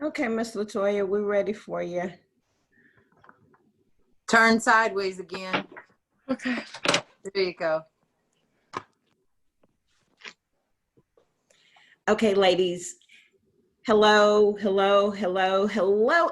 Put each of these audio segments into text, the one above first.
Okay, Miss Latoya, we're ready for you. Turn sideways again. Okay. There you go. Okay, ladies. Hello,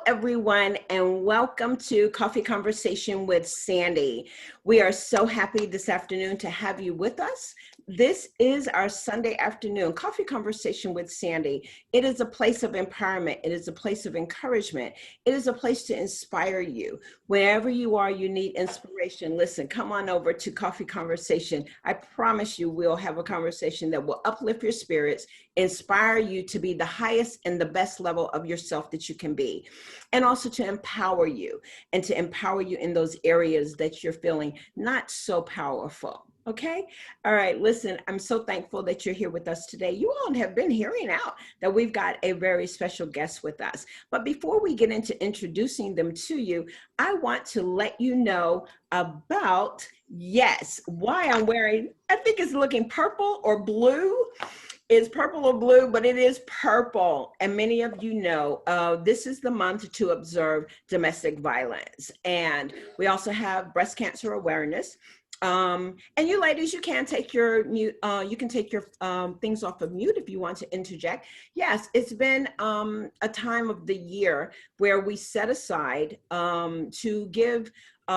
everyone, and welcome to Coffee Conversation with Sandy. We are so happy this afternoon to have you with us. This is our Sunday afternoon Coffee Conversation with Sandy. It is a place of empowerment. It is a place of encouragement. It is a place to inspire you. Wherever you are, you need inspiration. Listen, come on over to Coffee Conversation. I promise you we'll have a conversation that will uplift your spirits, inspire you to be the highest and the best level of yourself that you can be, and also to empower you in those areas that you're feeling not so powerful. Okay. All right. Listen, I'm so thankful that you're here with us today. You all have been hearing out that we've got a very special guest with us. But before we get into introducing them to you, I want to let you know about, yes, why I'm wearing, I think it's looking purple or blue. It's purple or blue, but it is purple. And many of you know, this is the month to observe domestic violence. And we also have breast cancer awareness. And you ladies, you can take your mute, you can take your things off of mute if you want to interject. Yes, it's been a time of the year where we set aside to give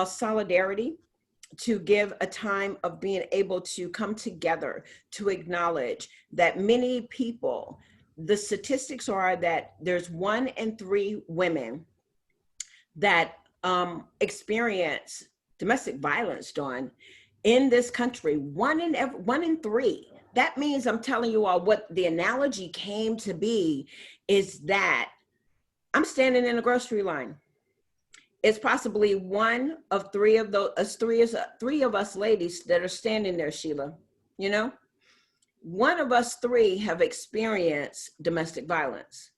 solidarity, to give a time of being able to come together to acknowledge that many people, the statistics are that there's 1 in 3 women that experience domestic violence, Dawn, in this country. 1 in 3. That means, I'm telling you all, what the analogy came to be is that I'm standing in a grocery line. It's possibly 1 of 3 of those, 3 of us ladies that are standing there, Sheila. You know, 1 of us 3 have experienced domestic violence.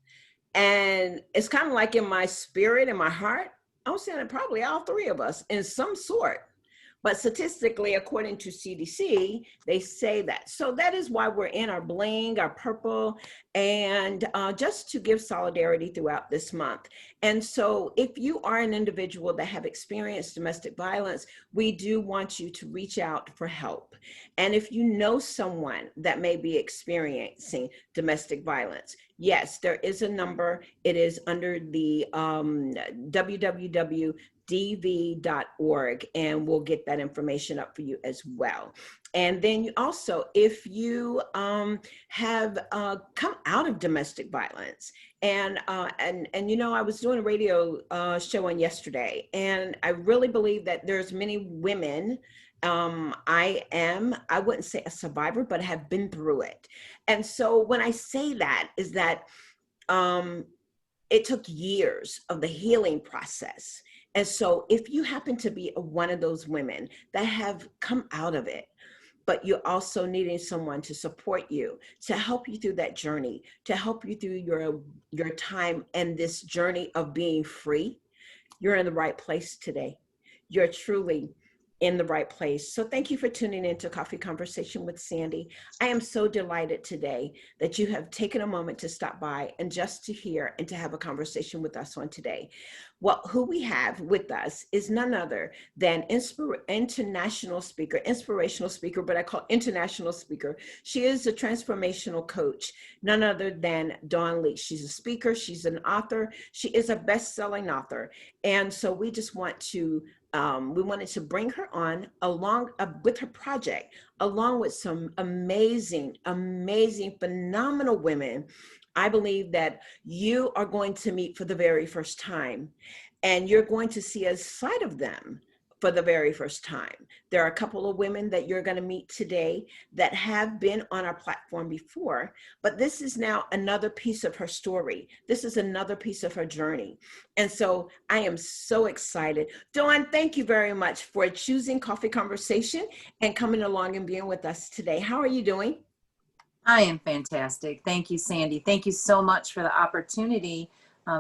And it's kind of like in my spirit, in my heart, I'm saying probably all 3 of us in some sort. But statistically, according to CDC, they say that. So that is why we're in our bling, our purple, and just to give solidarity throughout this month. And so if you are an individual that have experienced domestic violence, we do want you to reach out for help. And if you know someone that may be experiencing domestic violence, yes, there is a number. It is under the www.dv.org, and we'll get that information up for you as well. And then you also, if you have come out of domestic violence, and you know, I was doing a radio show on yesterday, and I really believe that there's many women. I wouldn't say a survivor, but have been through it. And so when I say that, is that it took years of the healing process. And so if you happen to be one of those women that have come out of it, but you're also needing someone to support you, to help you through that journey, to help you through your time and this journey of being free, you're in the right place today. You're truly in the right place. So thank you for tuning in to Coffee Conversation with Sandy. I am so delighted today that you have taken a moment to stop by and just to hear and to have a conversation with us on today. Well, who we have with us is none other than inspirational speaker, but I call international speaker. She is a transformational coach, none other than Dawn Lieck. She's a speaker, she's an author, she is a best-selling author. And so we just want to we wanted to bring her on along with her project, along with some amazing, phenomenal women. I believe that you are going to meet for the very first time, and you're going to see a side of them for the very first time. There are a couple of women that you're going to meet today that have been on our platform before, but this is now another piece of her story. This is another piece of her journey. And so I am so excited. Dawn, thank you very much for choosing Coffee Conversation and coming along and being with us today. How are you doing? I am fantastic. Thank you, Sandy. Thank you so much for the opportunity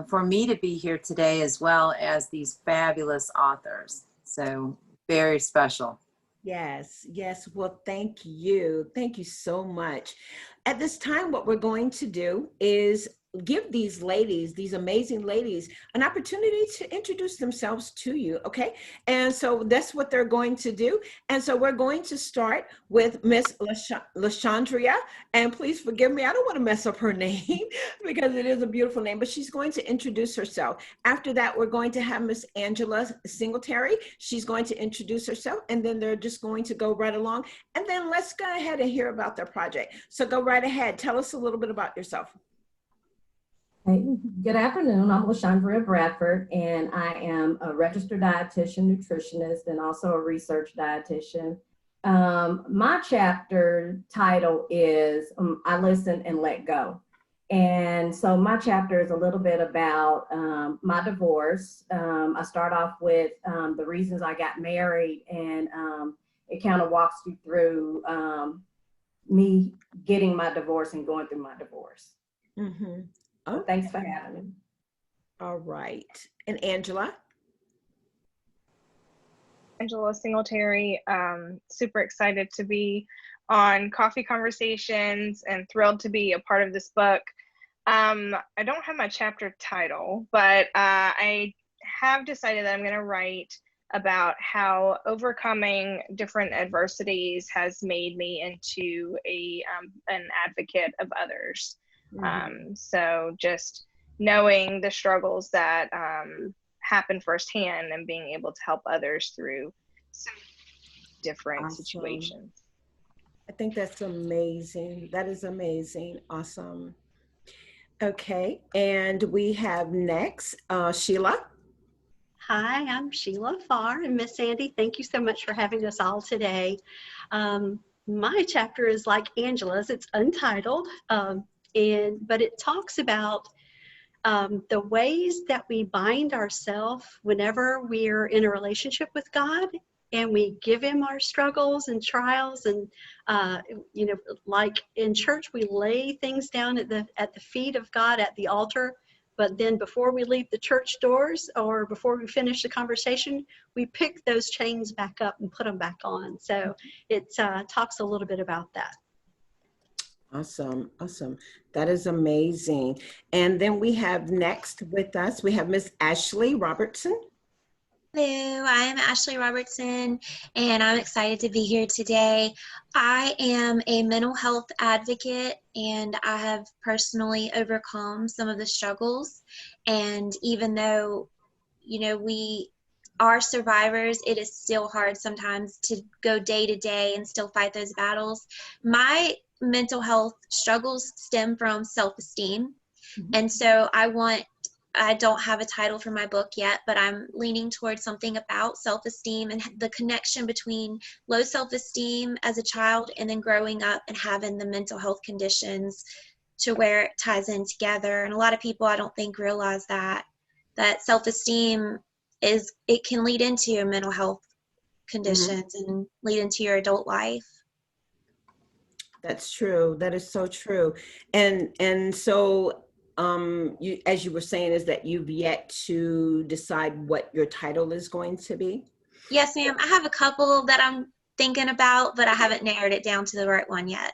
for me to be here today, as well as these fabulous authors. So very special. Yes, yes. Well, thank you. Thank you so much. At this time, what we're going to do is give these ladies, these amazing ladies, an opportunity to introduce themselves to you, okay? And so that's what they're going to do. And so we're going to start with Miss LaShandria. And please forgive me, I don't want to mess up her name because it is a beautiful name, but she's going to introduce herself. After that, we're going to have Miss Angela Singletary. She's going to introduce herself, and then they're just going to go right along. And then let's go ahead and hear about their project. So go right ahead. Tell us a little bit about yourself. Hey, good afternoon. I'm LaShandria Bradford, and I am a registered dietitian, nutritionist, and also a research dietitian. My chapter title is I Listen and Let Go. And so my chapter is a little bit about my divorce. I start off with the reasons I got married, and it kind of walks you through me getting my divorce and going through my divorce. Mm-hmm. Oh, thanks for having me. All right. And Angela? Angela Singletary, super excited to be on Coffee Conversations and thrilled to be a part of this book. I don't have my chapter title, but I have decided that I'm going to write about how overcoming different adversities has made me into an advocate of others. Mm-hmm. So just knowing the struggles that happen firsthand and being able to help others through some different situations. I think that's amazing. That is amazing. Awesome. Okay, and we have next Sheila. Hi, I'm Sheila Farr, and Miss Sandy, thank you so much for having us all today. My chapter is like Angela's. It's untitled, but it talks about the ways that we bind ourselves whenever we're in a relationship with God, and we give him our struggles and trials. And like in church, we lay things down at the feet of God at the altar. But then before we leave the church doors or before we finish the conversation, we pick those chains back up and put them back on. So it talks a little bit about that. Awesome. Awesome. That is amazing. And then we have next with us, we have Miss Ashley Robertson. Hello, I'm Ashley Robertson, and I'm excited to be here today. I am a mental health advocate, and I have personally overcome some of the struggles. And even though, we are survivors, it is still hard sometimes to go day to day and still fight those battles. My mental health struggles stem from self-esteem. Mm-hmm. And so I don't have a title for my book yet, but I'm leaning towards something about self-esteem and the connection between low self-esteem as a child and then growing up and having the mental health conditions to where it ties in together. And a lot of people, I don't think, realize that self-esteem it can lead into your mental health conditions mm-hmm. and lead into your adult life. That's true. That is so true. And so as you were saying, is that you've yet to decide what your title is going to be? Yes, ma'am. I have a couple that I'm thinking about, but I haven't narrowed it down to the right one yet.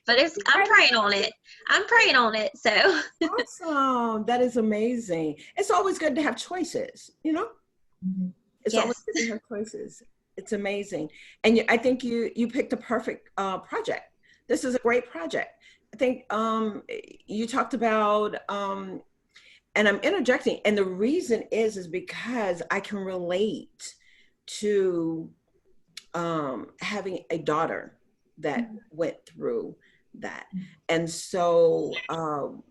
But I'm praying on it. I'm praying on it. So awesome. That is amazing. It's always good to have choices, It's yes. always good to have choices. It's amazing. And I think you picked a perfect project. This is a great project. I think you talked about, and I'm interjecting, and the reason is because I can relate to having a daughter that went through that. And so,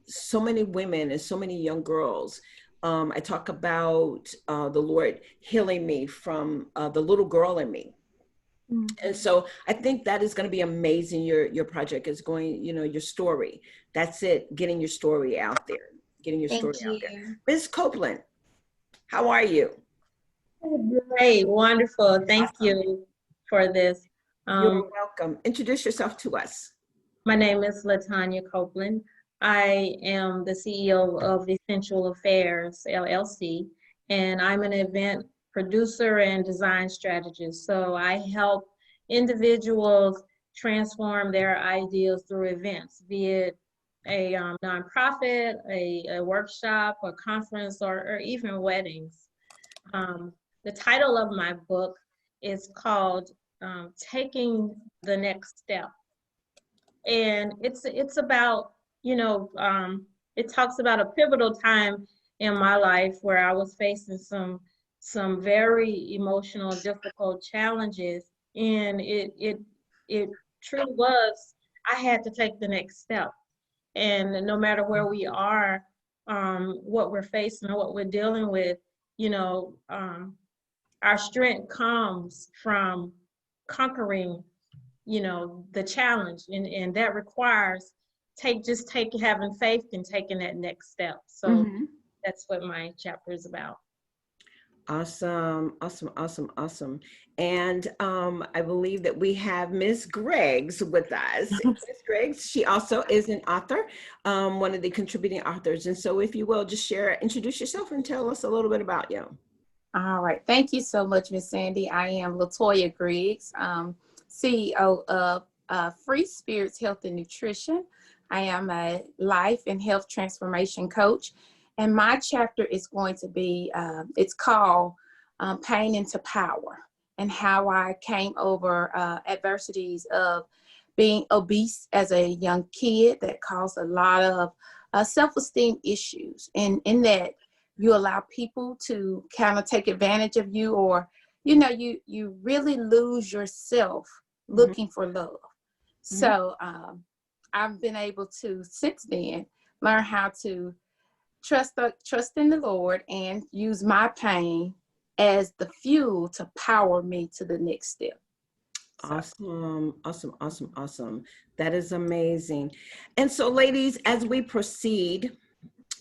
so many women and so many young girls, I talk about the Lord healing me from the little girl in me. And so I think that is going to be amazing. Your project is going, your story. That's it. Getting your story out there. Getting your story out there. Ms. Copeland, how are you? Great. Wonderful. Thank you for this. You're welcome. Introduce yourself to us. My name is LaTanya Copeland. I am the CEO of Essential Affairs, LLC, and I'm an event producer and design strategist. So I help individuals transform their ideas through events, be it nonprofit, a workshop, a conference, or even weddings. The title of my book is called Taking the Next Step. And it's about, it talks about a pivotal time in my life where I was facing some very emotional, difficult challenges. And it truly was, I had to take the next step. And no matter where we are, what we're facing or what we're dealing with, our strength comes from conquering, the challenge. And that requires having faith and taking that next step. So that's what my chapter is about. Awesome, awesome, awesome, awesome. And I believe that we have Ms. Griggs with us. Ms. Griggs, she also is an author, one of the contributing authors. And so if you will, just introduce yourself and tell us a little bit about you. All right. Thank you so much, Miss Sandy. I am Latoya Griggs, CEO of Free Spirits Health and Nutrition. I am a life and health transformation coach. And my chapter is going to be, it's called Pain into Power, and how I came over adversities of being obese as a young kid that caused a lot of self-esteem issues. And in that, you allow people to kind of take advantage of you, or, you really lose yourself looking for love. So I've been able to, since then, learn how to trust in the Lord and use my pain as the fuel to power me to the next step. Awesome, awesome, awesome, awesome. That is amazing. And so, ladies, as we proceed,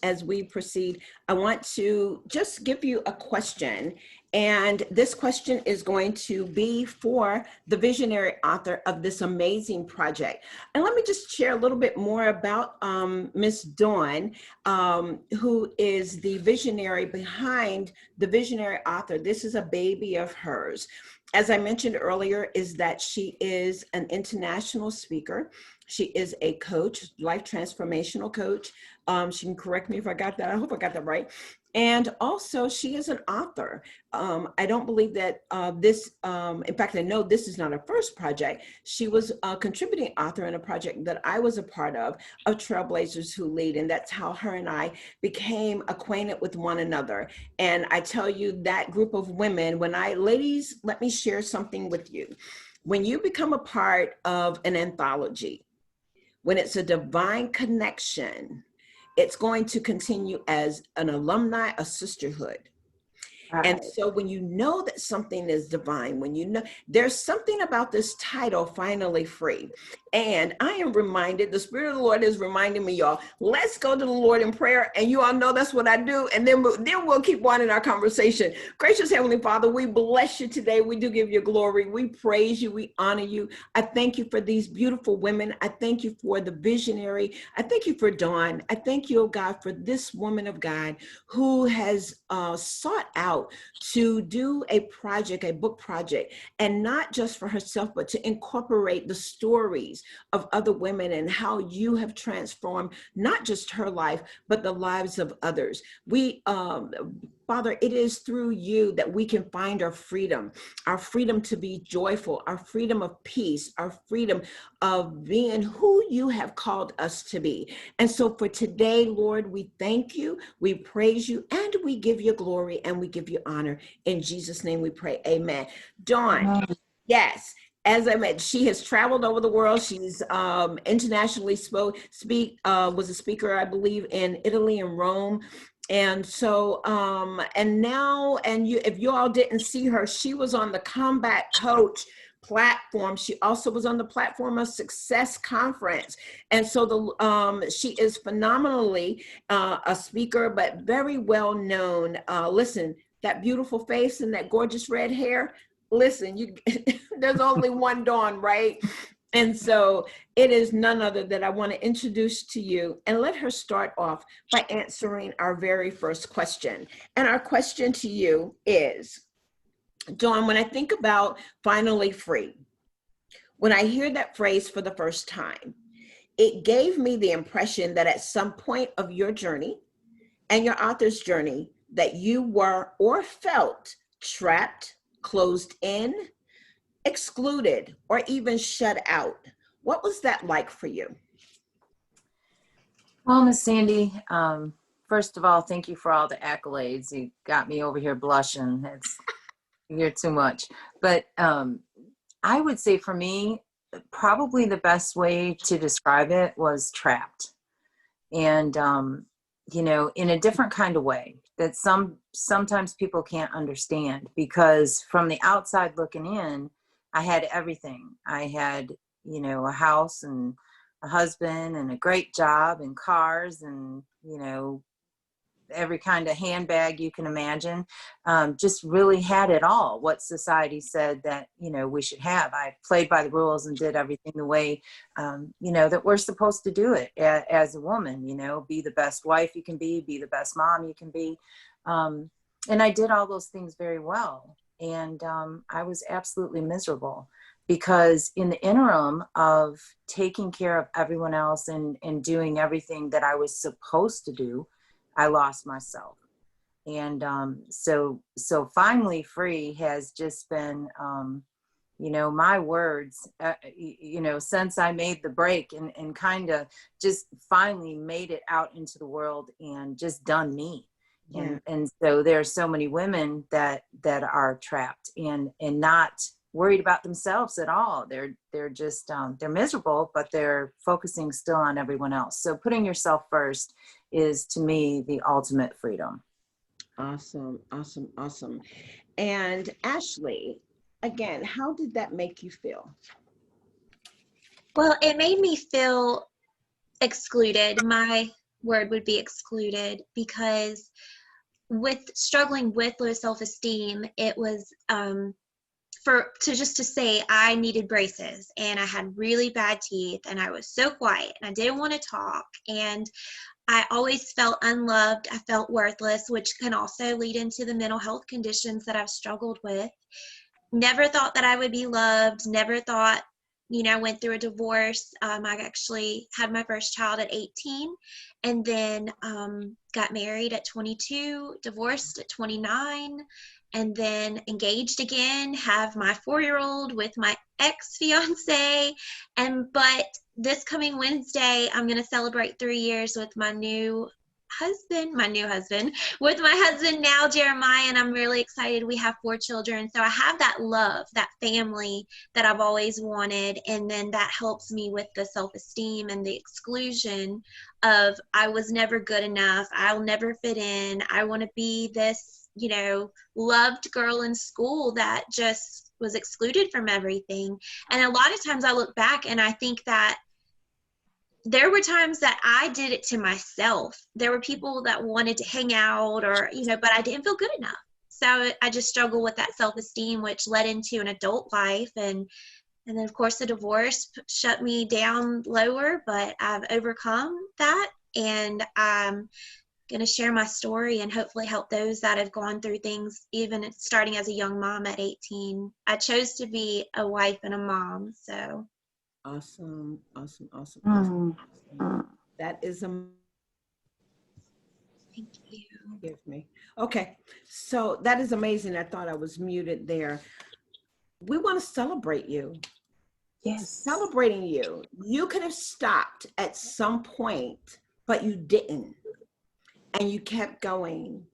I want to just give you a question. And this question is going to be for the visionary author of this amazing project. And let me just share a little bit more about Miss Dawn, who is the visionary behind the Visionary Author. This is a baby of hers. As I mentioned earlier, is that she is an international speaker. She is a coach, life transformational coach. She can correct me if I got that. I hope I got that right. And also, she is an author. I don't believe that in fact, I know this is not her first project. She was a contributing author in a project that I was a part of Trailblazers Who Lead. And that's how her and I became acquainted with one another. And I tell you, that group of women, ladies, let me share something with you. When you become a part of an anthology, when it's a divine connection, it's going to continue as an alumni, a sisterhood. Right. And so when you know that something is divine, when you know, there's something about this title, Finally Free. And I am reminded, the Spirit of the Lord is reminding me, y'all, let's go to the Lord in prayer. And you all know that's what I do. And then we'll keep on in our conversation. Gracious Heavenly Father, we bless you today. We do give you glory. We praise you. We honor you. I thank you for these beautiful women. I thank you for the visionary. I thank you for Dawn. I thank you, oh God, for this woman of God who has sought out to do a project, a book project, and not just for herself, but to incorporate the stories of other women and how you have transformed not just her life, but the lives of others. Father, it is through you that we can find our freedom to be joyful, our freedom of peace, our freedom of being who you have called us to be. And so for today, Lord, we thank you, we praise you, and we give you glory and we give you honor. In Jesus' name we pray, amen. Dawn, yes. As I mentioned, she has traveled over the world. She's internationally was a speaker, I believe, in Italy and Rome. And so, if you all didn't see her, she was on the Combat Coach platform. She also was on the Platform of Success conference. And so she is phenomenally a speaker, but very well known. Listen, that beautiful face and that gorgeous red hair, listen, there's only one Dawn, right? And so it is none other that I want to introduce to you and let her start off by answering our very first question. And our question to you is, Dawn, when I think about finally free, when I hear that phrase for the first time, it gave me the impression that at some point of your journey and your author's journey, that you were or felt trapped, closed in, excluded, or even shut out. What was that like for you? Well, Miss Sandy, first of all, thank you for all the accolades. You got me over here blushing. You're too much. But I would say for me, probably the best way to describe it was trapped. And, in a different kind of way that sometimes people can't understand, because from the outside looking in, I had everything. I had, a house and a husband and a great job and cars and, every kind of handbag you can imagine. Just really had it all, what society said that, we should have. I played by the rules and did everything the way, that we're supposed to do it as a woman, be the best wife you can be the best mom you can be. And I did all those things very well. And I was absolutely miserable, because in the interim of taking care of everyone else and doing everything that I was supposed to do, I lost myself. And so finally free has just been, my words, since I made the break and kind of just finally made it out into the world and just done me. Yeah. And so there are so many women that are trapped and not worried about themselves at all. They're just, they're miserable, but they're focusing still on everyone else. So putting yourself first is, to me, the ultimate freedom. Awesome, awesome, awesome. And Ashley, again, how did that make you feel? Well, it made me feel excluded. My word would be excluded, because with struggling with low self-esteem, it was to say I needed braces, and I had really bad teeth, and I was so quiet and I didn't want to talk, and I always felt unloved. I felt worthless, which can also lead into the mental health conditions that I've struggled with. Never thought that I would be loved. Never thought, I went through a divorce. I actually had my first child at 18, and then got married at 22, divorced at 29, and then engaged again, have my 4-year-old with my ex-fiance. But this coming Wednesday, I'm going to celebrate 3 years with my new husband, with my husband now, Jeremiah, and I'm really excited. We have 4 children. So I have that love, that family that I've always wanted. And then that helps me with the self-esteem and the exclusion of, I was never good enough. I'll never fit in. I want to be this, loved girl in school that just was excluded from everything. And a lot of times I look back and I think that there were times that I did it to myself. There were people that wanted to hang out or, but I didn't feel good enough. So I just struggled with that self-esteem, which led into an adult life. And then, of course, the divorce shut me down lower, but I've overcome that. And I'm going to share my story and hopefully help those that have gone through things, even starting as a young mom at 18. I chose to be a wife and a mom, so. Awesome, awesome, awesome, awesome. That is Thank you. Give me. Okay, so that is amazing. I thought I was muted there. We want to celebrate you. Yes. Celebrating you. You could have stopped at some point, but you didn't. And you kept going.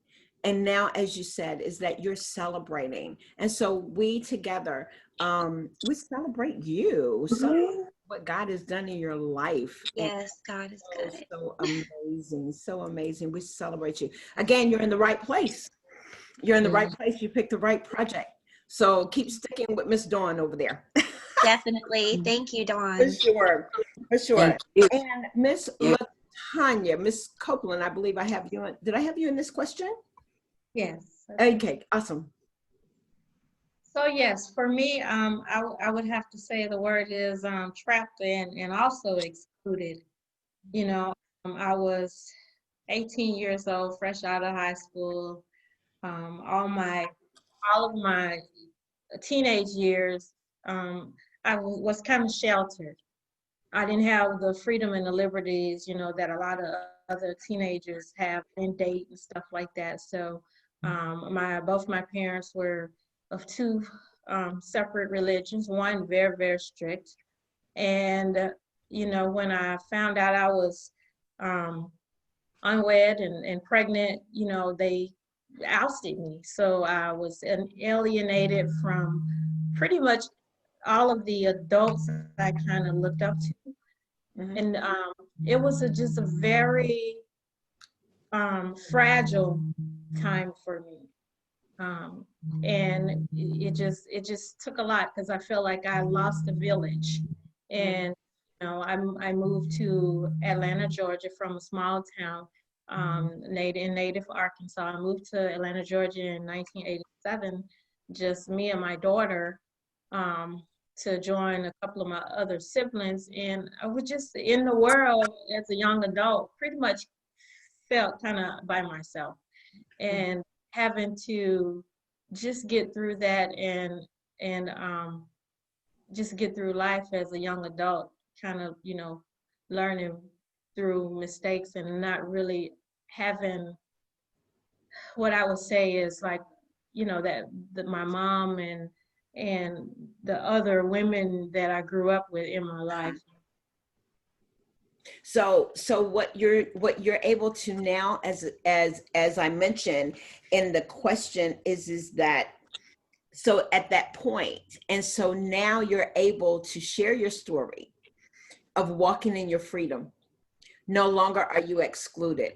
And now, as you said, is that you're celebrating. And so we together, we celebrate you. Celebrate what God has done in your life. Yes, God is good. So amazing. So amazing. We celebrate you. Again, you're in the right place. You're in the right place. You picked the right project. So keep sticking with Miss Dawn over there. Definitely. Thank you, Dawn. For sure. For sure. And Miss Latanya, Miss Copeland, I believe I have you. Did I have you in this question? Yes. Okay, awesome. So yes, for me, I would have to say the word is trapped and also excluded. I was 18 years old, fresh out of high school. All of my teenage years, I was kind of sheltered. I didn't have the freedom and the liberties, you know, that a lot of other teenagers have and date and stuff like that. So both my parents were of two separate religions, one very, very strict. And, you know, when I found out I was unwed and pregnant, you know, they ousted me. So I was alienated from pretty much all of the adults I kind of looked up to. Mhm. And it was just a very fragile time for me. And it just took a lot because I felt like I lost a village. And you know, I moved to Atlanta, Georgia, from a small town, native Arkansas. I moved to Atlanta, Georgia in 1987, just me and my daughter, to join a couple of my other siblings. And I was just in the world as a young adult, pretty much felt kind of by myself. And having to just get through that and just get through life as a young adult, kind of, you know, learning through mistakes and not really having what I would say is like, you know, that my mom and the other women that I grew up with in my life. So what you're able to now, as I mentioned in the question, is that so at that point, and so now you're able to share your story of walking in your freedom. No longer are you excluded.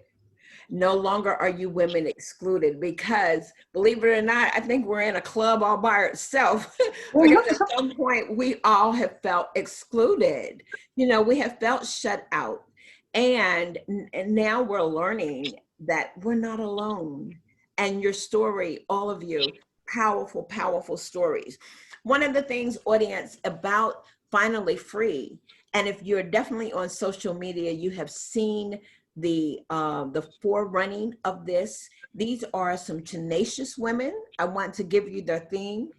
No longer are you women excluded, because believe it or not, I think we're in a club all by itself because at some point we all have felt excluded. You know, we have felt shut out, and now we're learning that we're not alone. And your story, all of you, powerful, powerful stories. One of the things, audience, about Finally Free, and if you're definitely on social media, you have seen the forerunning of this. These are some tenacious women. I want to give you their theme.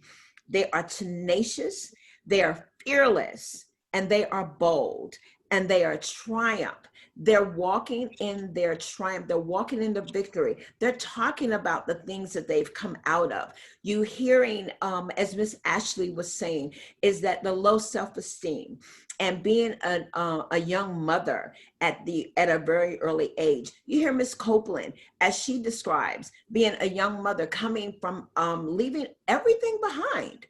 They are tenacious, they are fearless, and they are bold, and they are triumph. They're walking in their triumph. They're walking in the victory. They're talking about the things that they've come out of. You hearing, as Miss Ashley was saying, is that the low self-esteem and being a young mother at a very early age. You hear Miss Copeland, as she describes, being a young mother coming from leaving everything behind.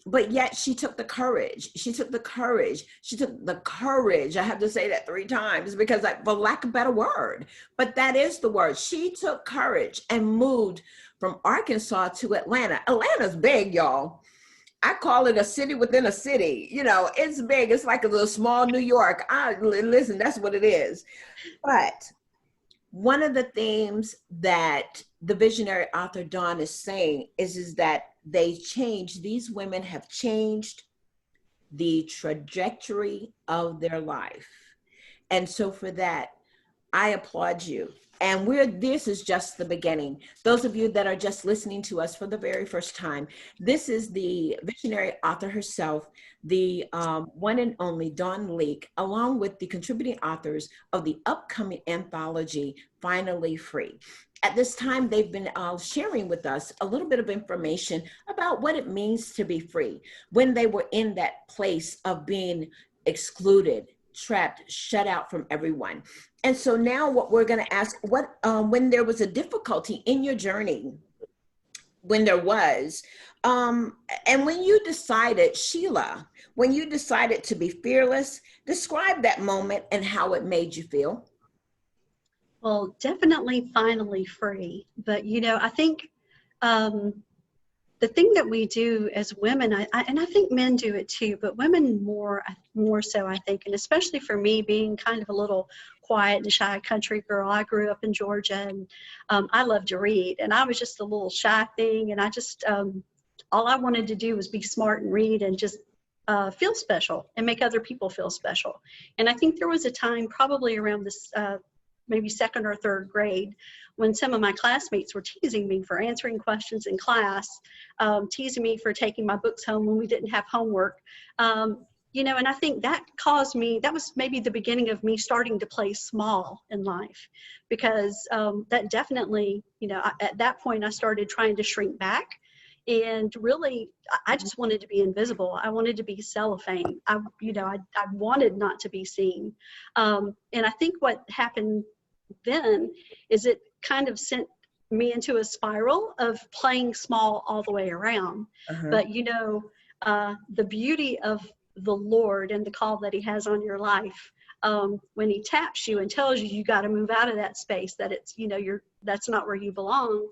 But yet she took the courage. She took the courage. She took the courage. I have to say that 3 times because, for lack of a better word, but that is the word. She took courage and moved from Arkansas to Atlanta. Atlanta's big, y'all. I call it a city within a city. You know, it's big. It's like a little small New York. Listen, that's what it is. But one of the themes that the visionary author Dawn is saying is that these women have changed the trajectory of their life. And so for that, I applaud you. And this is just the beginning. Those of you that are just listening to us for the very first time, this is the visionary author herself, the one and only Dawn Lieck, along with the contributing authors of the upcoming anthology, Finally Free. At this time, they've been sharing with us a little bit of information about what it means to be free when they were in that place of being excluded, trapped, shut out from everyone. And so now what we're going to ask, when there was a difficulty in your journey, when there was, and when you decided, Sheila, when you decided to be fearless, describe that moment and how it made you feel. Well, definitely finally free. But, you know, I think the thing that we do as women, and I think men do it too, but women more so, I think, and especially for me being kind of a little quiet and shy country girl. I grew up in Georgia, and I loved to read, and I was just a little shy thing, and I just, all I wanted to do was be smart and read and just feel special and make other people feel special. And I think there was a time probably around this maybe 2nd or 3rd grade, when some of my classmates were teasing me for answering questions in class, teasing me for taking my books home when we didn't have homework. you know, and I think that caused me, that was maybe the beginning of me starting to play small in life, because that definitely, you know, at that point I started trying to shrink back. And really, I just wanted to be invisible. I wanted to be cellophane. I wanted not to be seen. And I think what happened then is it kind of sent me into a spiral of playing small all the way around. Uh-huh. But, you know, the beauty of the Lord and the call that he has on your life, when he taps you and tells you got to move out of that space, that it's, you know, that's not where you belong,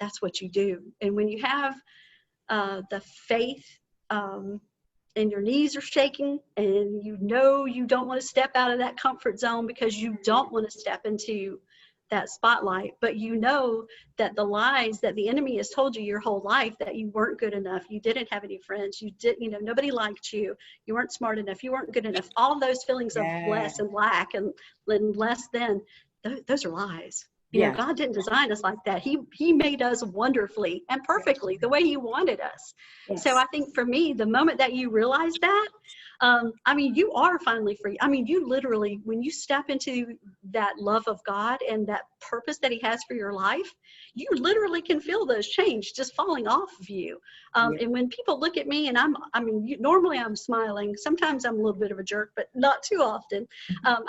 that's what you do. And when you have the faith, and your knees are shaking, and you know you don't want to step out of that comfort zone because you don't want to step into that spotlight, but you know that the lies that the enemy has told you your whole life, that you weren't good enough, you didn't have any friends, you didn't, you know, nobody liked you, you weren't smart enough, you weren't good enough, all those feelings of less and lack and less than, those are lies. You know, God didn't design us like that. He made us wonderfully and perfectly the way he wanted us. Yes. So I think for me, the moment that you realize that, I mean, you are finally free. I mean, you literally, when you step into that love of God and that purpose that he has for your life, you literally can feel those change just falling off of you. And when people look at me and normally I'm smiling. Sometimes I'm a little bit of a jerk, but not too often. I'm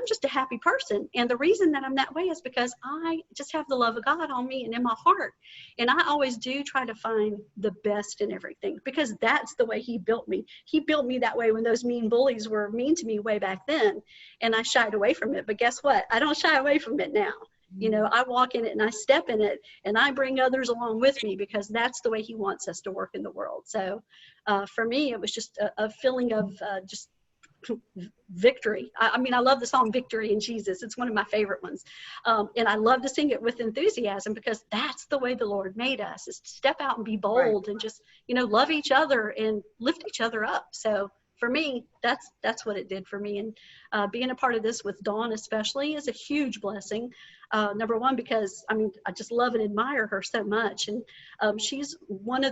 just a happy person. And the reason that I'm that way is because I just have the love of God on me and in my heart. And I always do try to find the best in everything, because that's the way he built me. He built me that way when those mean bullies were mean to me way back then, and I shied away from it. But guess what? I don't shy away from it now. You know, I walk in it and I step in it and I bring others along with me, because that's the way he wants us to work in the world. So for me, it was just a feeling of just victory. I mean, I love the song Victory in Jesus. It's one of my favorite ones. And I love to sing it with enthusiasm, because that's the way the Lord made us, is to step out and be bold and just, you know, love each other and lift each other up. So for me, that's what it did for me. And being a part of this with Dawn especially is a huge blessing. Number one, because I mean, I just love and admire her so much. And she's one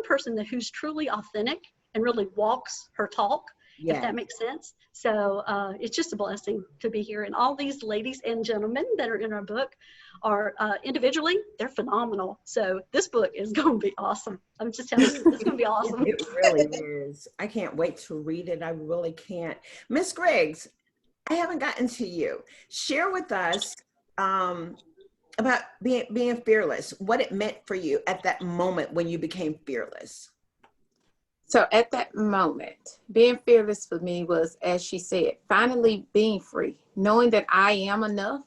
person who's truly authentic and really walks her talk, if that makes sense. So it's just a blessing to be here. And all these ladies and gentlemen that are in our book are individually, they're phenomenal. So this book is going to be awesome. I'm just telling you, it's going to be awesome. It really is. I can't wait to read it. I really can't. Miss Griggs, I haven't gotten to you. Share with us about being fearless, what it meant for you at that moment when you became fearless. So at that moment, being fearless for me was, as she said, finally being free, knowing that I am enough,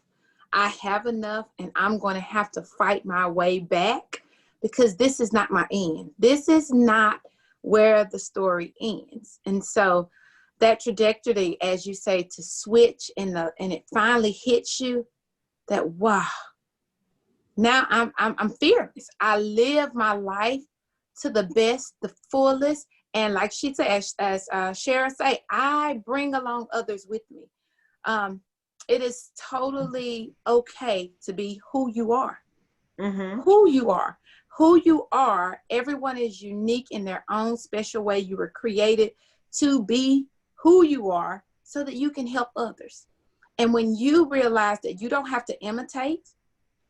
I have enough, and I'm going to have to fight my way back, because this is not my end. This is not where the story ends. And so that trajectory, as you say, to switch and it finally hits you, that wow, now I'm fearless. I live my life to the best, the fullest. And like she said, as Sharon say, I bring along others with me. It is totally okay to be who you are. Mm-hmm. Who you are. Everyone is unique in their own special way. You were created to be who you are so that you can help others. And when you realize that you don't have to imitate,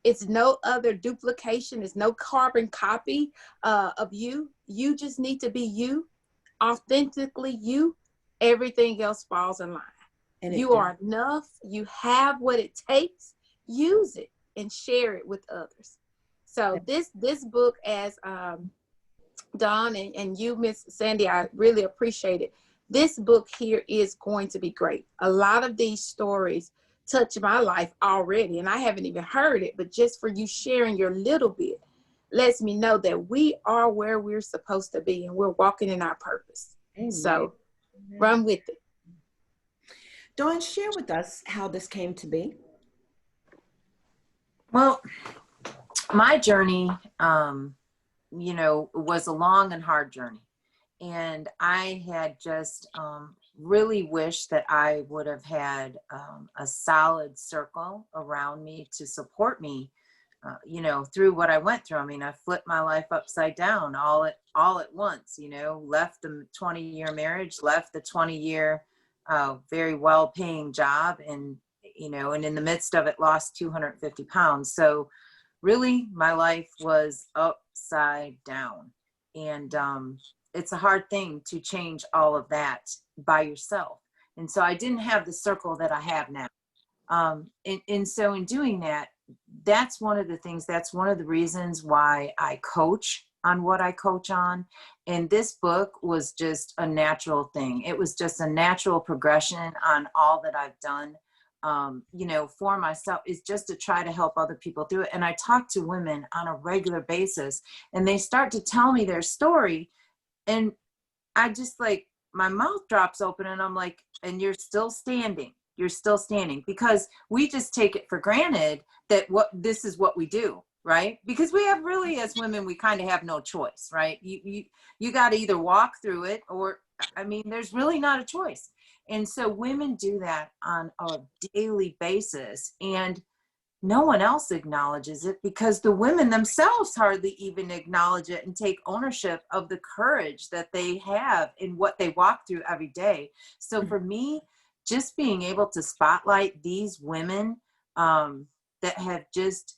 it's no other duplication, it's no carbon copy of you. You just need to be you, authentically you. Everything else falls in line. And you are enough. You have what it takes. Use it and share it with others. So this book, as Dawn and you, Miss Sandy, I really appreciate it. This book here is going to be great. A lot of these stories touch my life already, and I haven't even heard it, but just for you sharing your little bit lets me know that we are where we're supposed to be and we're walking in our purpose. Amen. So run with it. Dawn, share with us how this came to be. Well, my journey, was a long and hard journey. And I had just really wished that I would have had a solid circle around me to support me you know, through what I went through. I mean, I flipped my life upside down all at once, you know, left the 20-year marriage, left the 20-year very well-paying job, and, you know, and in the midst of it, lost 250 pounds. So really, my life was upside down. And it's a hard thing to change all of that by yourself. And so I didn't have the circle that I have now. And so in doing that, that's one of the things, that's one of the reasons why I coach on what I coach on. And this book was just a natural thing. It was just a natural progression on all that I've done, you know, for myself, is just to try to help other people through it. And I talk to women on a regular basis, and they start to tell me their story. And I just, like, my mouth drops open, and I'm like, and you're still standing. You're still standing, because we just take it for granted that this is what we do, right? Because we have, really, as women, we kind of have no choice, right? You got to either walk through it, or, I mean, there's really not a choice. And so women do that on a daily basis, and no one else acknowledges it, because the women themselves hardly even acknowledge it and take ownership of the courage that they have in what they walk through every day. So for me, just being able to spotlight these women that have just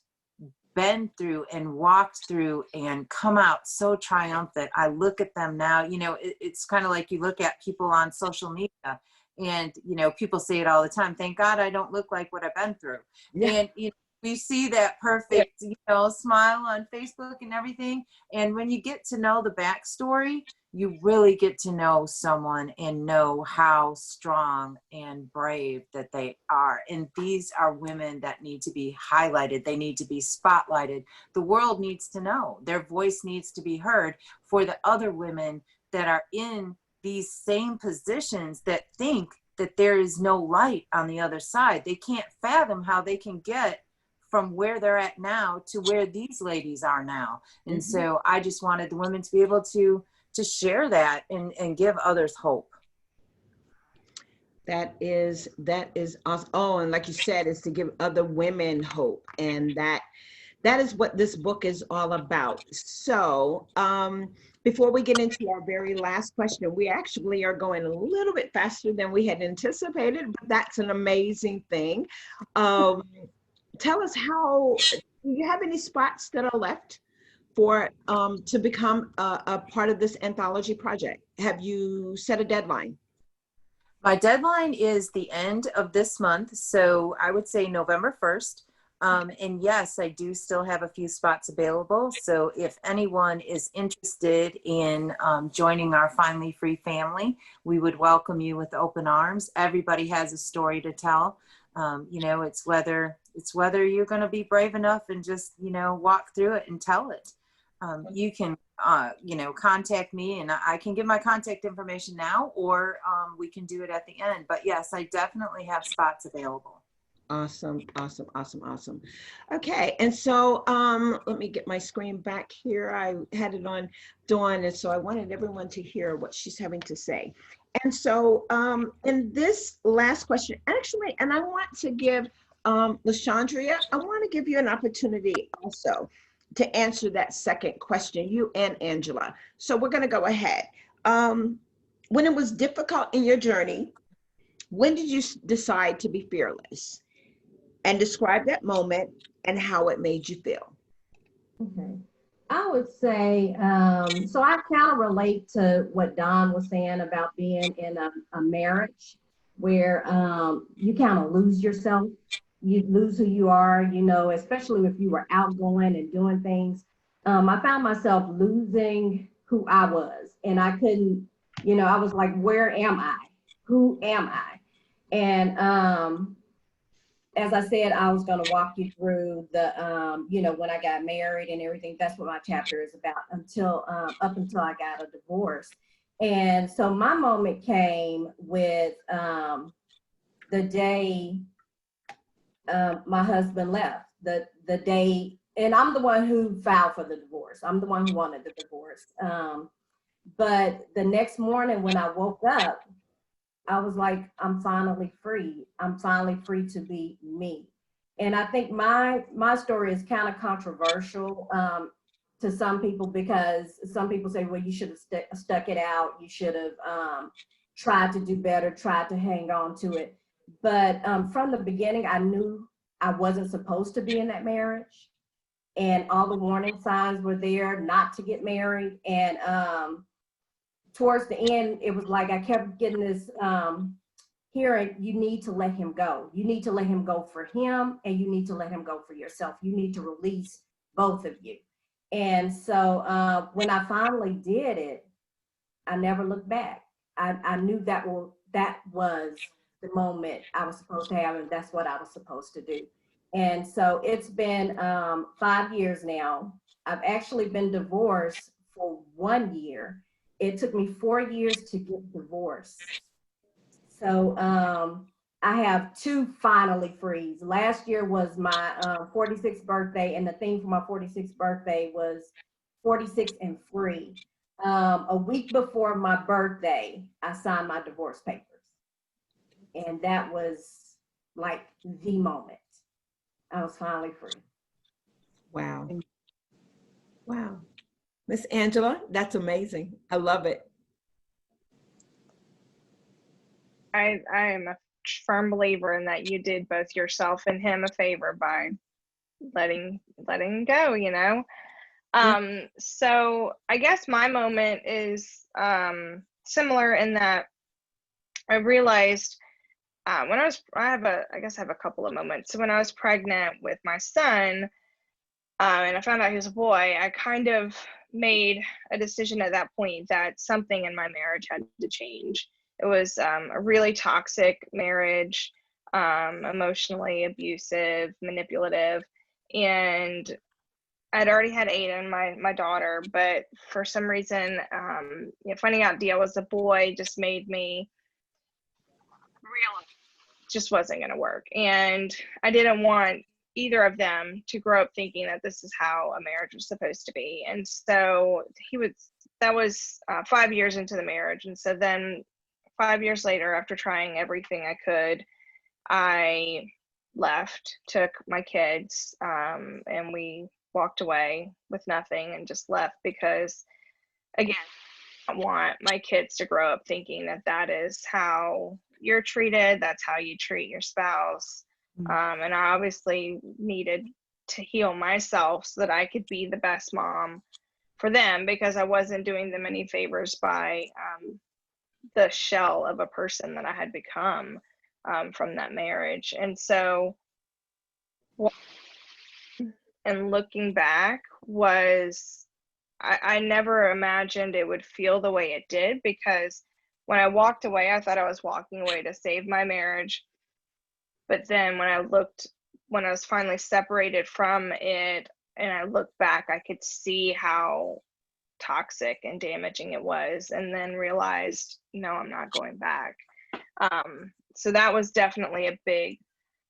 been through and walked through and come out so triumphant. I look at them now, you know, it's kind of like you look at people on social media, and, you know, people say it all the time, thank God I don't look like what I've been through. Yeah. And, you know, we see that perfect, you know, smile on Facebook and everything. And when you get to know the backstory, you really get to know someone and know how strong and brave that they are. And these are women that need to be highlighted. They need to be spotlighted. The world needs to know. Their voice needs to be heard for the other women that are in these same positions that think that there is no light on the other side. They can't fathom how they can get from where they're at now to where these ladies are now. And so I just wanted the women to be able to share that and give others hope. That is awesome. Oh, and like you said, it's to give other women hope. And that is what this book is all about. So before we get into our very last question, we actually are going a little bit faster than we had anticipated, but that's an amazing thing. Tell us, do you have any spots that are left for to become a part of this anthology project? Have you set a deadline? My deadline is the end of this month, so I would say November 1st. And yes, I do still have a few spots available. So if anyone is interested in joining our Finally Free family, we would welcome you with open arms. Everybody has a story to tell. You know, it's whether you're going to be brave enough and just, you know, walk through it and tell it. You can, you know, contact me, and I can give my contact information now, or we can do it at the end. But yes, I definitely have spots available. Awesome, awesome, awesome, awesome. Okay, and so let me get my screen back here. I had it on Dawn, and so I wanted everyone to hear what she's having to say. And so in this last question, actually, and I want to give LaShondria, I want to give you an opportunity also to answer that second question, you and Angela. So we're going to go ahead. When it was difficult in your journey, when did you decide to be fearless? And describe that moment and how it made you feel. Okay. I would say, so I kind of relate to what Dawn was saying about being in a marriage where you kind of lose yourself. You lose who you are, you know, especially if you were outgoing and doing things. I found myself losing who I was, and I couldn't, you know, I was like, where am I? Who am I? And as I said, I was going to walk you through the, you know, when I got married and everything. That's what my chapter is about up until I got a divorce. And so my moment came with the day my husband left, the day, and I'm the one who filed for the divorce. I'm the one who wanted the divorce. But the next morning when I woke up, I was like, I'm finally free. I'm finally free to be me. And I think my story is kind of controversial to some people, because some people say, well, you should have stuck it out. You should have tried to do better, tried to hang on to it. But from the beginning, I knew I wasn't supposed to be in that marriage. And all the warning signs were there not to get married. And towards the end, it was like I kept getting this hearing, you need to let him go. You need to let him go for him, and you need to let him go for yourself. You need to release both of you. And so when I finally did it, I never looked back. I knew that was the moment I was supposed to have, and that's what I was supposed to do. And so it's been 5 years now. I've actually been divorced for 1 year. It took me 4 years to get divorced. So I have 2 finally frees. Last year was my 46th birthday, and the theme for my 46th birthday was 46 and free. A week before my birthday, I signed my divorce papers. And that was like the moment. I was finally free. Wow. Wow. Miss Angela, that's amazing. I love it. I am a firm believer in that you did both yourself and him a favor by letting go, you know. So I guess my moment is similar in that I realized when I guess I have a couple of moments. So when I was pregnant with my son, and I found out he was a boy, I kind of made a decision at that point that something in my marriage had to change. It was a really toxic marriage, emotionally abusive, manipulative, and I'd already had Aiden, my daughter, but for some reason, finding out Dia was a boy just made me realize it just wasn't going to work. And I didn't want either of them to grow up thinking that this is how a marriage was supposed to be. And so that was 5 years into the marriage. And so then 5 years later, after trying everything I could, I left, took my kids, and we walked away with nothing and just left because, again, I don't want my kids to grow up thinking that that is how you're treated, that's how you treat your spouse. And I obviously needed to heal myself so that I could be the best mom for them, because I wasn't doing them any favors by the shell of a person that I had become from that marriage. And so, and looking back was, I never imagined it would feel the way it did, because when I walked away, I thought I was walking away to save my marriage. But then when I was finally separated from it and I looked back, I could see how toxic and damaging it was, and then realized, no, I'm not going back. So that was definitely a big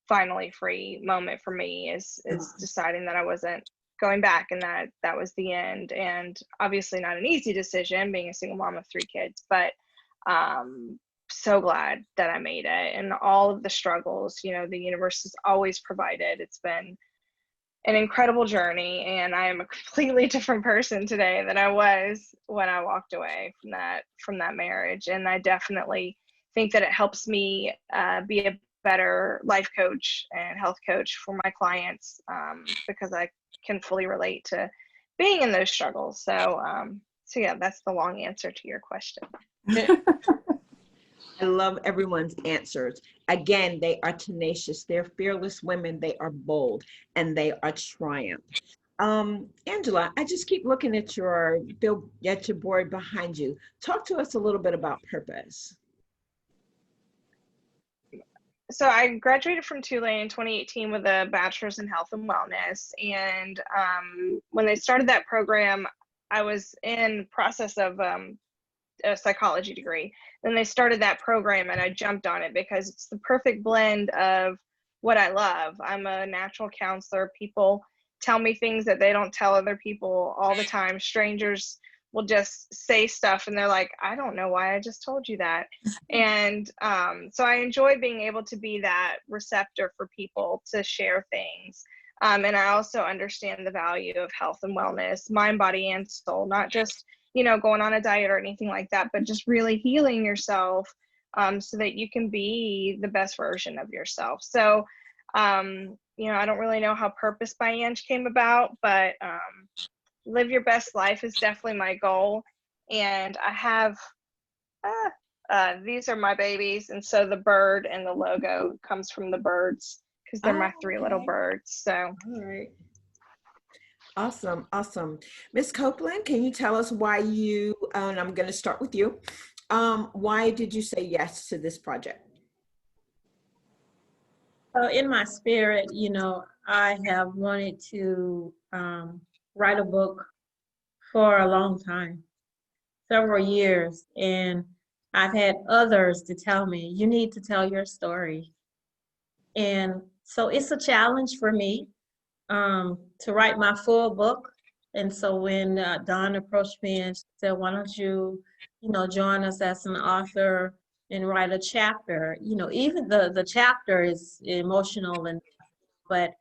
finally free moment for me, is deciding that I wasn't going back, and that was the end. And obviously not an easy decision, being a single mom of 3 kids, but so glad that I made it. And all of the struggles, the universe has always provided. It's been an incredible journey, and I am a completely different person today than I was when I walked away from that marriage. And I definitely think that it helps me be a better life coach and health coach for my clients, because I can fully relate to being in those struggles. So yeah, that's the long answer to your question. I love everyone's answers. Again, they are tenacious. They're fearless women. They are bold, and they are triumph. Angela, I just keep looking at your board behind you. Talk to us a little bit about purpose. So I graduated from Tulane in 2018 with a bachelor's in health and wellness. And when they started that program, I was in process of a psychology degree. Then they started that program and I jumped on it because it's the perfect blend of what I love. I'm a natural counselor. People tell me things that they don't tell other people all the time. Strangers will just say stuff and they're like, I don't know why I just told you that. And so I enjoy being able to be that receptor for people to share things. And I also understand the value of health and wellness, mind, body, and soul, not just, going on a diet or anything like that, but just really healing yourself so that you can be the best version of yourself. So, I don't really know how Purpose by Ange came about, but live your best life is definitely my goal. And I have, these are my babies. And so the bird and the logo comes from the birds because they're my three little birds. So. All right. Awesome. Awesome. Ms. Copeland, can you tell us why you, and I'm going to start with you. Why did you say yes to this project? So in my spirit, I have wanted to write a book for a long time, several years, and I've had others to tell me, you need to tell your story. And so it's a challenge for me to write my full book. And so when Dawn approached me and said, why don't you, join us as an author and write a chapter, even the chapter is emotional, but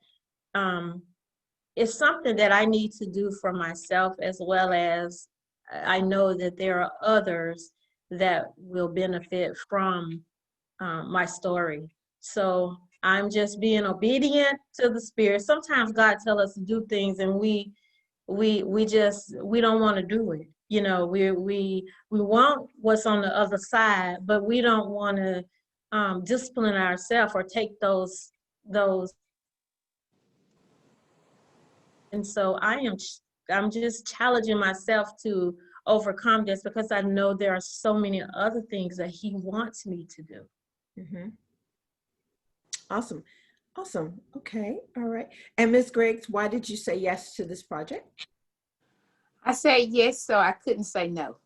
it's something that I need to do for myself, as well as I know that there are others that will benefit from my story. So I'm just being obedient to the Spirit. Sometimes God tells us to do things and we don't want to do it. We want what's on the other side, but we don't want to discipline ourselves or take those. And so I'm just challenging myself to overcome this, because I know there are so many other things that He wants me to do. Mm-hmm. Awesome. Awesome. Okay. All right. And Ms. Griggs, why did you say yes to this project? I said yes, so I couldn't say no.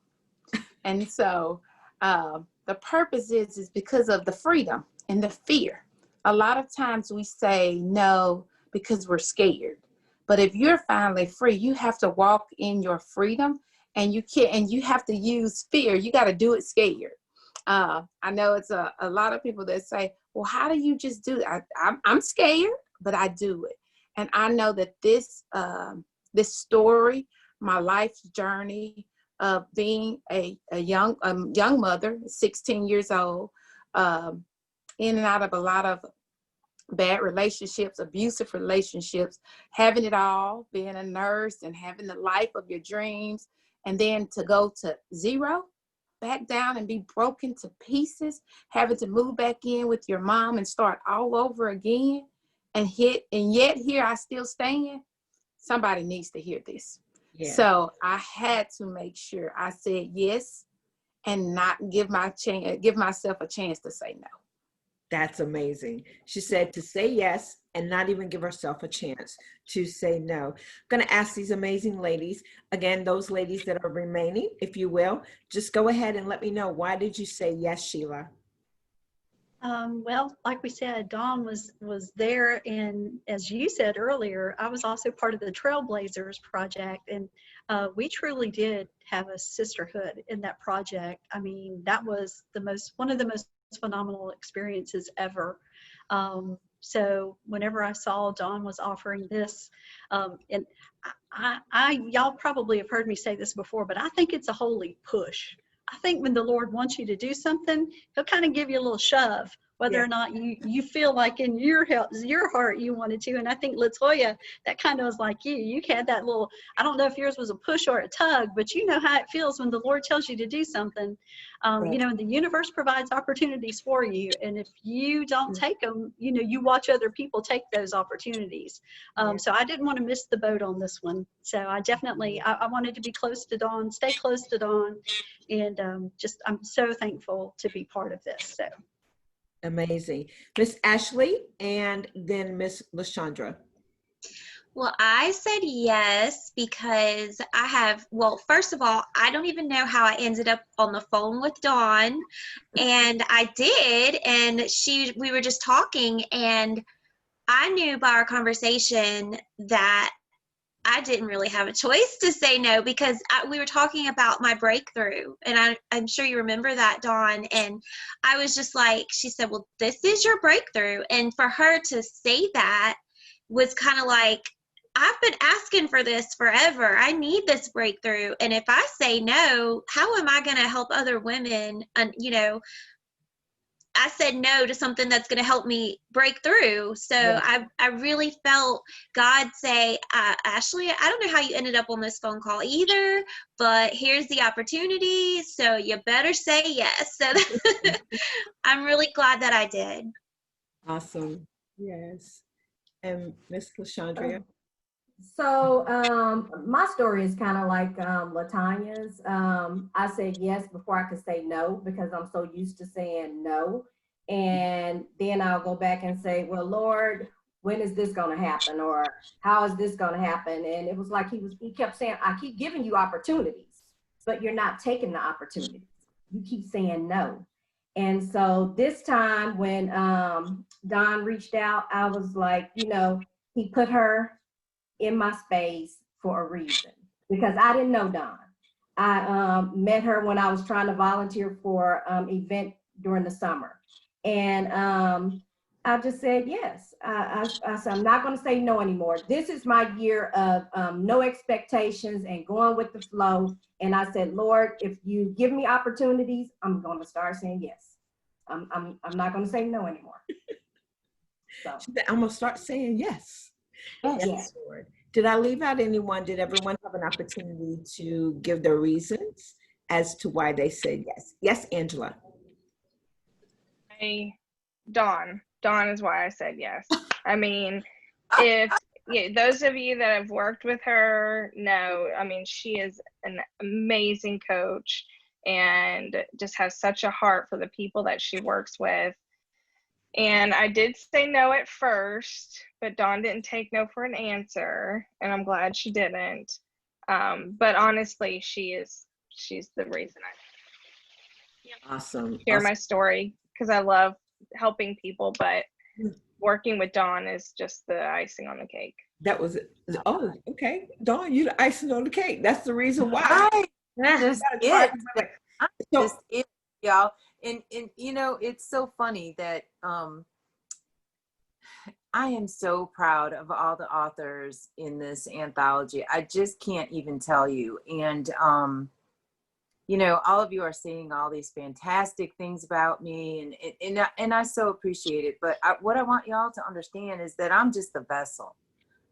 And so the purpose is because of the freedom and the fear. A lot of times we say no because we're scared. But if you're finally free, you have to walk in your freedom, and you have to use fear. You got to do it scared. I know it's a lot of people that say, well, how do you just do it? I'm scared, but I do it. And I know that this story, my life's journey of being a young mother, 16 years old, in and out of a lot of bad relationships, abusive relationships, having it all, being a nurse and having the life of your dreams, and then to go to zero, back down and be broken to pieces, having to move back in with your mom and start all over again, and yet here I still stand. Somebody needs to hear this. Yeah. So I had to make sure I said yes and not give myself a chance to say no. That's amazing. She said to say yes and not even give herself a chance to say no. I'm going to ask these amazing ladies, again, those ladies that are remaining, if you will, just go ahead and let me know, why did you say yes, Sheila? Well, like we said, Dawn was there, and as you said earlier, I was also part of the Trailblazers project, and we truly did have a sisterhood in that project. I mean, that was one of the most phenomenal experiences ever. So whenever I saw Dawn was offering this, and y'all probably have heard me say this before, but I think it's a holy push. I think when the Lord wants you to do something, He'll kind of give you a little shove, whether or not you feel like in your heart you wanted to. And I think LaToya, that kind of was like you had that little, I don't know if yours was a push or a tug, but you know how it feels when the Lord tells you to do something. The universe provides opportunities for you. And if you don't take them, you watch other people take those opportunities. So I didn't want to miss the boat on this one. So I definitely, I wanted to be close to Dawn, stay close to Dawn. And I'm so thankful to be part of this. So amazing. Miss Ashley and then Miss LaShondra. Well, I said yes because first of all, I don't even know how I ended up on the phone with Dawn, and I did, and we were just talking, and I knew by our conversation that I didn't really have a choice to say no, because we were talking about my breakthrough, and I'm sure you remember that, Dawn. And I was just like, she said, well, this is your breakthrough. And for her to say that was kind of like, I've been asking for this forever. I need this breakthrough. And if I say no, how am I going to help other women? And, you know, I said no to something that's going to help me break through. So Yeah. I really felt God say, Ashley, I don't know how you ended up on this phone call either, but here's the opportunity. So you better say yes. So I'm really glad that I did. Awesome. Yes. And Miss Lashandria? So my story is kind of like Latanya's. I said yes before I could say no, because I'm so used to saying no. And then I'll go back and say, well, Lord, when is this going to happen? Or how is this going to happen? And it was like he kept saying, I keep giving you opportunities, but you're not taking the opportunities. You keep saying no. And so this time when Don reached out, I was like, you know, he put her in my space for a reason, because I didn't know Dawn. I met her when I was trying to volunteer for event during the summer. And I just said yes. I said, I'm not going to say no anymore. This is my year of no expectations and going with the flow. And I said, Lord, if you give me opportunities, I'm going to start saying yes. I'm not going to say no anymore. So I'm going to start saying yes. yes. Lord. Did I leave out anyone? Did everyone have an opportunity to give their reasons as to why they said yes? Yes, Angela. Dawn is why I said yes. I mean, if those of you that have worked with her know, I mean, she is an amazing coach and just has such a heart for the people that she works with. And I did say no at first, but Dawn didn't take no for an answer, and I'm glad she didn't. But honestly, she's the reason I Awesome. share Awesome. my story, because I love helping people, but working with Dawn is just the icing on the cake. That was it. Oh, okay. Dawn, you the icing on the cake. That's the reason why. Just That's it. Just it, y'all. And you know, it's so funny that I am so proud of all the authors in this anthology. I just can't even tell you. And you know, all of you are saying all these fantastic things about me, and I so appreciate it. But what I want y'all to understand is that I'm just the vessel.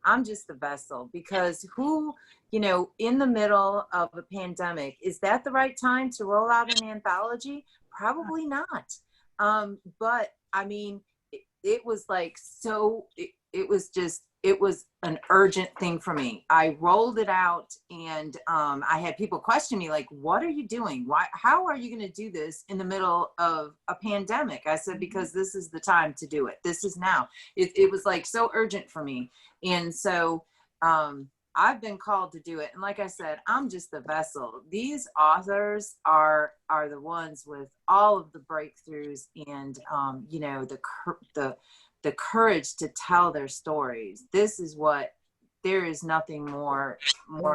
I'm just the vessel, because who, you know, in the middle of a pandemic, is that the right time to roll out an anthology? Probably not. But I mean, it was like, so it was an urgent thing for me. I rolled it out, and I had people question me like, what are you doing? How are you going to do this in the middle of a pandemic? I said, because this is the time to do it. This is now. It was like so urgent for me. And so I've been called to do it. And like I said, I'm just the vessel. These authors are the ones with all of the breakthroughs and, you know, the courage to tell their stories. This is what, there is nothing more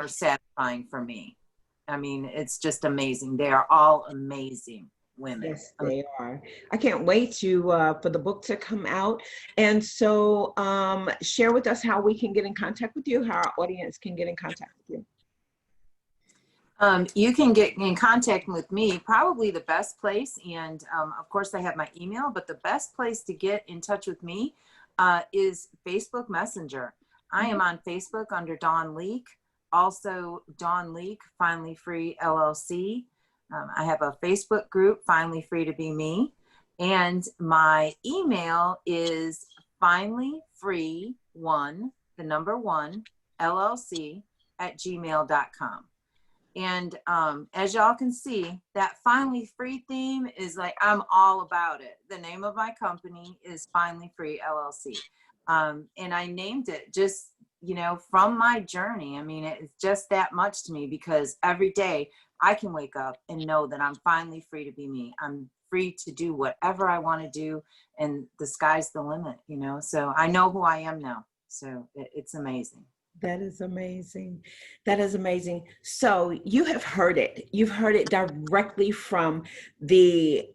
satisfying for me. I mean, it's just amazing. They are all amazing women. Yes, they are. I can't wait for the book to come out. And so share with us how we can get in contact with you, how our audience can get in contact with you. You can get in contact with me, probably the best place. And of course I have my email, but the best place to get in touch with me is Facebook Messenger. I am on Facebook under Dawn Lieck, also Dawn Lieck, Finally Free LLC. I have a Facebook group, Finally Free to Be Me. And my email is finallyfree1, the number 1, LLC @gmail.com. And as y'all can see, that Finally Free theme is like, I'm all about it. The name of my company is Finally Free LLC. And I named it just, you know, from my journey. I mean, it's just that much to me, because every day I can wake up and know that I'm finally free to be me. I'm free to do whatever I want to do, and the sky's the limit, you know? So I know who I am now. So it's amazing. That is amazing. That is amazing. So you have heard it. You've heard it directly from the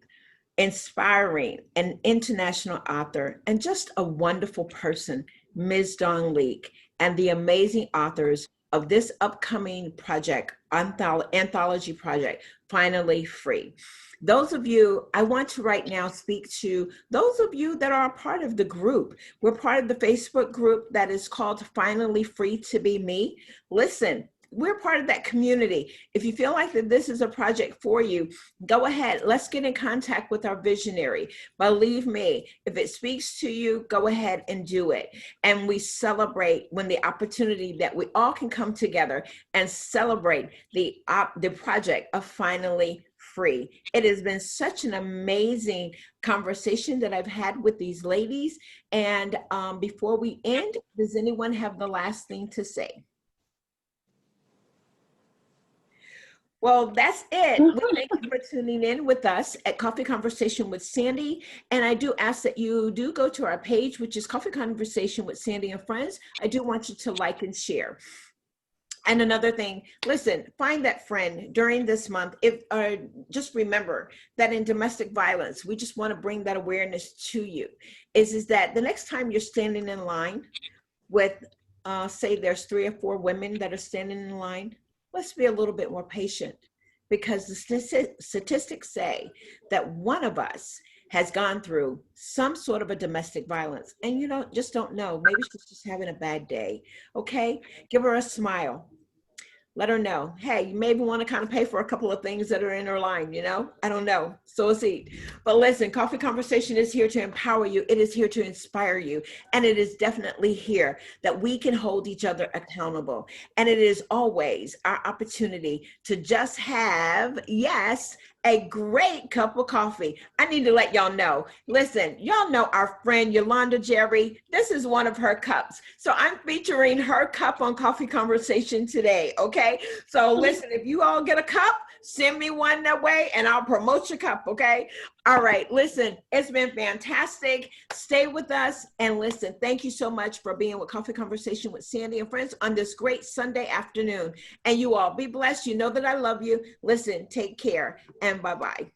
inspiring and international author and just a wonderful person, Ms. Dawn Lieck, and the amazing authors of this upcoming project, anthology project, Finally Free. Those of you, I want to right now speak to those of you that are a part of the group. We're part of the Facebook group that is called Finally Free to Be Me. Listen, we're part of that community. If you feel like that this is a project for you, go ahead. Let's get in contact with our visionary. Believe me, if it speaks to you, go ahead and do it. And we celebrate when the opportunity that we all can come together and celebrate the project of Finally Free. It has been such an amazing conversation that I've had with these ladies. And before we end, does anyone have the last thing to say? Well, that's it. We thank you for tuning in with us at Coffee Conversation with Sandy. And I do ask that you do go to our page, which is Coffee Conversation with Sandy and Friends. I do want you to like and share. And another thing, listen, find that friend during this month. Just remember that in domestic violence, we just want to bring that awareness to you, is that the next time you're standing in line with, say there's 3 or 4 women that are standing in line, let's be a little bit more patient, because the statistics say that one of us has gone through some sort of a domestic violence, and you just don't know. Maybe she's just having a bad day. Okay, give her a smile. Let her know, hey, you maybe want to kind of pay for a couple of things that are in her line, I don't know, sow a seed. But listen, Coffee Conversation is here to empower you. It is here to inspire you. And it is definitely here that we can hold each other accountable. And it is always our opportunity to just have, yes, a great cup of coffee. I need to let y'all know. Listen, y'all know our friend Yolanda Jerry. This is one of her cups. So I'm featuring her cup on Coffee Conversation today, okay? So listen, if you all get a cup, send me one that way and I'll promote your cup, okay? All right, listen, it's been fantastic. Stay with us and listen. Thank you so much for being with Coffee Conversation with Sandy and Friends on this great Sunday afternoon. And you all be blessed. You know that I love you. Listen, take care and bye-bye.